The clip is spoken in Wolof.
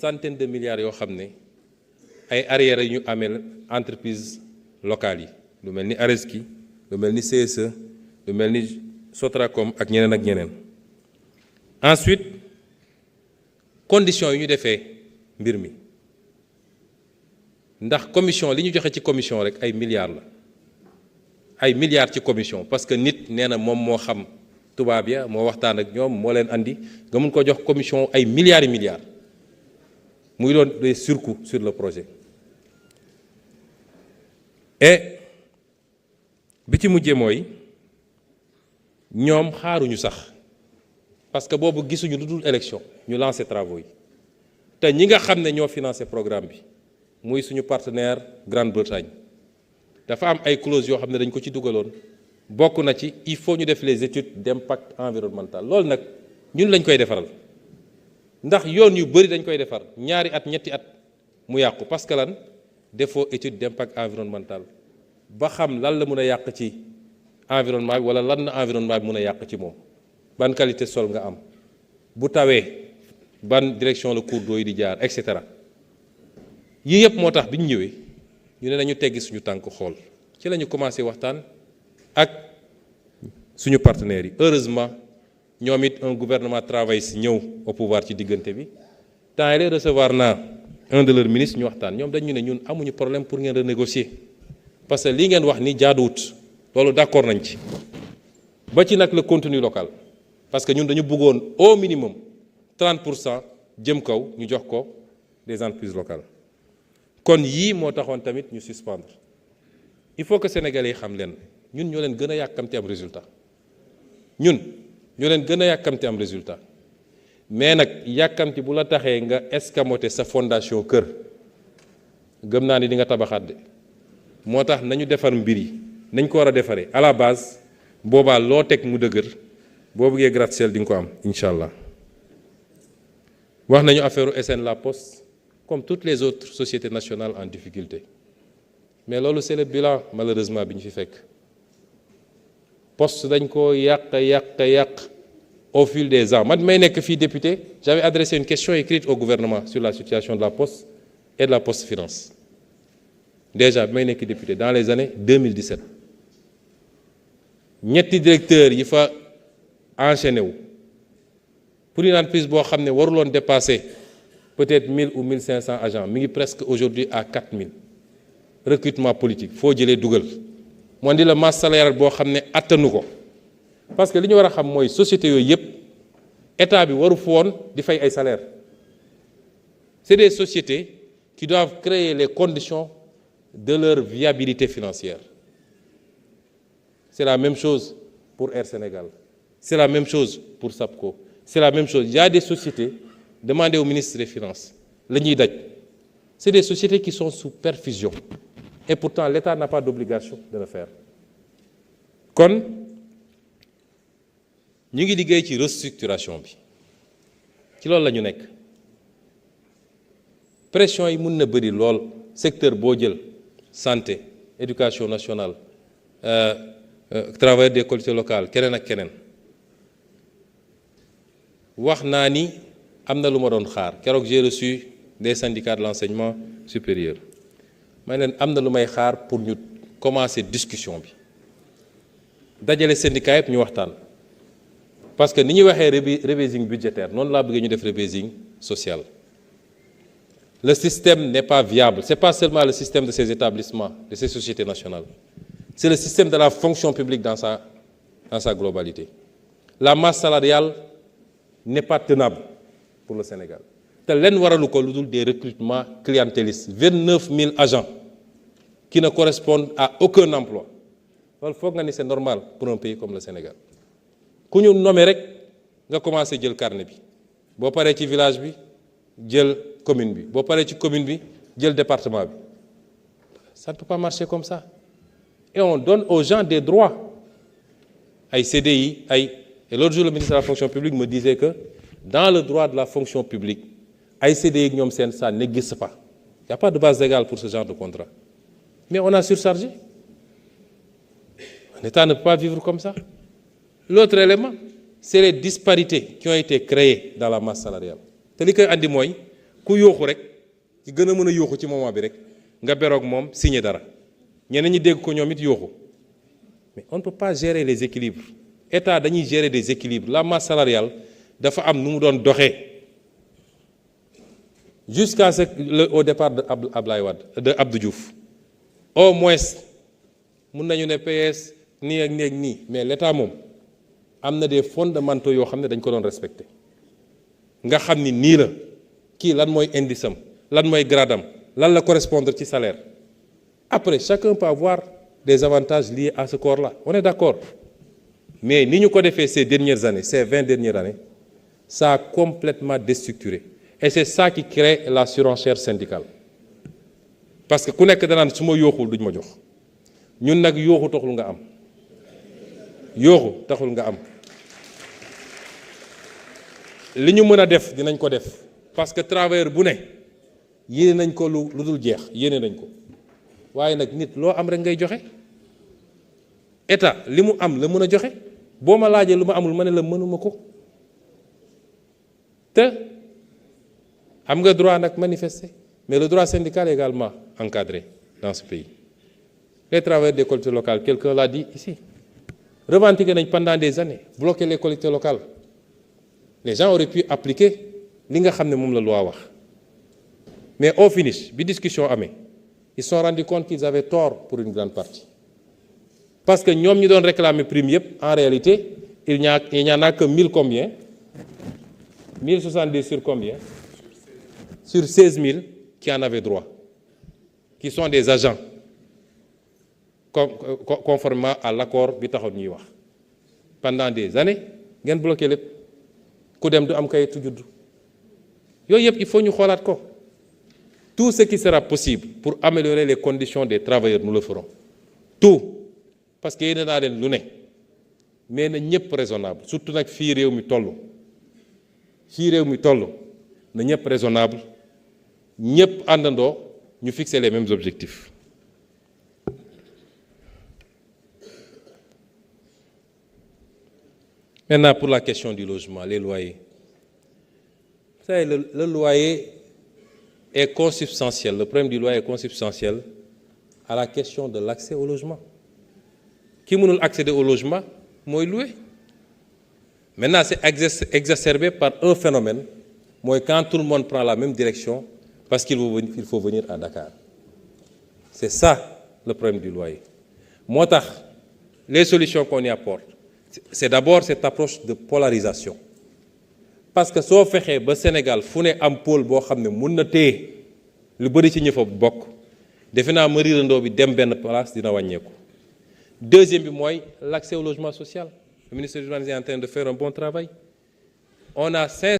centaine de milliards yoo xam ne ay arriérés yu ñu amee entreprise locales yi lu mel ni Areski lu mel ni CSE lu mel ni Sotracom ak ñeneen ak ñeneen. Ensuite conditions yi ñu defee mbir mi ndax commission li ñu joxe ci commission rek ay milliards la ay milliards ci commission parce que nit nee na moom moo xam tubaab ya moo waxtaan ak ñoom moo leen andi nga mun ko jox commission ay milliards et milliards muy doon des surcoûts sur le projet. Et bi ci mujjee mooy ñoom xaaruñu sax parce que boobu gisuñu lu dul élection ñu lancé travaux yi te ñi nga xam ne ñoo financé programme bi muy suñu partenaire Grande-Bretagne dafa am ay clauses yoo xam ne dañ ko ci dugaloon bokk na ci il faut ñu def les études d'impact environnemental loolu nag ñun lañ koy defaral ndax yoon yu bëri dañ koy defar ñaari at ñetti at mu yàqu parce que lan defoo étude d'impact environnemental ba xam lan la mën a yàq ci environnement bi wala lan na environnement bi mën a yàq ci moom ban qualité sol nga am bu tawee ban direction la cours d'eau yi di jaar et cetera yii yëpp moo tax bi ñu ñëwee ñu ne nañu teggi suñu tànk xool ci la ñu commencé waxtaan ak suñu partenaires yi heureusement ñoom it un gouvernement travaille si ñëw au pouvoir ci diggante bi temps yii recevoir naa un de leurs ministres ñu waxtaan ñoom dañu ne ñun amuñu problème pour ngeen renégocier parce que lii ngeen wax ni jaaduwut loolu d'accord nañ ci ba ci nag le contenu local parce que ñun dañu bëggoon au minimum 30% jëm kaw ñu jox ko des entreprises locales kon yii moo taxoon tamit ñu suspendre il faut que sénégalais yi xam leen ñun ñoo leen gën a yàkkamti am résultat ñun ñoo leen gën a yàkkamti am résultat mais nag yàkkamti bu la taxee nga escamoter sa fondation kër gëm naa ni di nga tabaxaat de moo tax nañu defar mbir yi nañ ko war a defaree à la base boobaa loo teg mu dëgër boo bëggee gratte-ciel di nga ko am incha allah. wax nañu affaire SN La Poste comme toutes les autres sociétés nationales en difficulté mais loolu c'est le bilan malheureusement bi ñu fi fekk Poste dañ ko yàq au fil des ans man may nekk fii député j'avais adressé une question écrite au gouvernement sur la situation de la Poste et de la Poste Finance déjà bi may nekk député dans les années 2017 ñetti directeurs yi fa enchaîné wu pour une entreprise boo xam ne waruloon dépasser peut-être 1000 ou 1500 agents mi ngi presque aujourd'hui à 4000 recrutement politique foo jëlee dugal moo di la masse salariale boo xam ne attanu ko parce que li ñu war a xam mooy société yooyu yëpp état bi waru fa woon di fay ay salaires c'est des sociétés qui doivent créer les conditions de leur viabilité financière c'est la même chose pour Air Sénégal c'est la même chose pour SAPCO c'est la même chose il y a des sociétés demandez au ministre des Finances la ñuy daj c'est des sociétés qui sont sous perfusion et pourtant l'État n'a pas d'obligation de le faire kon ñu ngi liggéey ci restructuration bi ci loolu la ñu nekk pression yi mun na bëri lool secteur boo jël santé éducation nationale travailleurs des collectivités locales keneen ak keneen wax naa ni am na lu ma doon xaar keroog j'ai reçu des syndicats de l'enseignement supérieur may leen am na lu may xaar pour ñu commencer discussion bi dajale syndicats yëpp ñu waxtaan parce que ni ñuy waxee rebasing budgétaire noonu laa bëggee ñu def rebasing social le système n'est pas viable c'est pas seulement le système de ces établissements de ces sociétés nationales c'est le système de la fonction publique dans sa globalité la masse salariale n'est pas tenable pour le Sénégal te leen waralu ko lu dul des recrutements clientélistes 29 000 agents qui ne correspondent à aucun emploi loolu foog nga ni c'est normal pour un pays comme le Sénégal ku ñu nommé rek nga commencé jël carnet bi boo paree ci village bi jël commune bi boo paree ci commune bi jël département bi ça ne peut pas marcher comme ça et on donne aux gens des droits ay CDI et l'autre jour le ministre de la fonction publique me disait que dans le droit de la fonction publique ay CDI ak ñoom seen ça n'existe pas il n'y a pas de base légale pour ce genre de contrat mais on a surchargé un État ne peut pas vivre comme ça. L'autre élément c'est les disparités qui ont été créées dans la masse salariale te li koy andi mooy ku yooxu rek ci gën a mën a yooxu ci moment bi rek nga beroog moom signé dara ñeneen ñi dégg ko ñoom it yooxu mais on ne peut pas gérer les équilibres état dañuy gérer des équilibres la masse salariale dafa am nu mu doon doxee jusqu'à ce au départ de Abdoulaye Wade de Abdou Diouf au moins mun nañu ne PS nii ak nii ak nii mais l'état moom am na des fondamentaux yoo xam ne dañ ko doon respecté nga xam ni nii la kii lan mooy indice am lan mooy grade am lan la correspondre ci salaire après chacun peut avoir des avantages liés à ce corps-là on est d'accord mais ni ñu ko defee ces dernières années ces 20 dernières années ça a complètement déstructuré et c'est ça qui crée la surenchère syndicale parce que ku nekk danaan su ma yooxul duñ ma jox ñun nag yooxu taxul nga am yooxu taxul nga am li ñu mën a def dinañ ko def parce que travailleur bu ne yéene nañ ko lu dul jeex yéene nañ ko waaye nag nit loo am rek ngay joxe état li mu am la mën a joxe boo ma laajee lu ma amul ma ne la mënuma ko te am nga droit nag manifester mais le droit syndical est également encadré dans ce pays les travailleurs des collectivités locales quelqu'un l'a dit ici revendiqué nañ pendant des années bloquer les collectivités locales les gens auraient pu appliquer li nga xam ne moom la loi wax mais au finish bi discussion amee ils se sont rendus compte qu'ils avaient tort pour une grande partie parce que ñoom ñi doon réclamer prime yëpp en réalité il n'y en a que 1000 combien 1070 sur combien sur 16 000 qui en avaient droit qui sont des agents conformément à l'accord bi taxoon ñuy wax pendant des années ngeen bloqué lépp ku dem du am kayitu juddu yooyu yëpp il faut ñu xoolaat ko tout ce qui sera possible pour améliorer les conditions des travailleurs nous le ferons tout parce que yéene naa leen lu ne mais na ñëpp raisonnable surtout nag fii réew mi toll na ñëpp raisonnable ñëpp àndandoo ñu fixer les mêmes objectifs. Maintenant, pour la question du logement, les loyers. Vous savez, le loyer est consubstantiel, le problème du loyer est consubstantiel à la question de l'accès au logement. Qui peut accéder au logement, moi, louer. Maintenant, c'est exacerbé par un phénomène, moi, quand tout le monde prend la même direction, parce qu'il faut venir à Dakar. C'est ça le problème du loyer. Moi, les solutions qu'on y apporte, c'est d'abord cette approche de polarisation parce que soo fexee ba Sénégal fu ne am pôle boo xam ne mun na téye lu bëri ci ñi fa bokk defe naa ma riirandoo bi dem benn place dina wàññeeku. Deuxième bi mooy l'accès au logement social. Le ministre de l'Urbanisme est en train de faire un bon travail. On a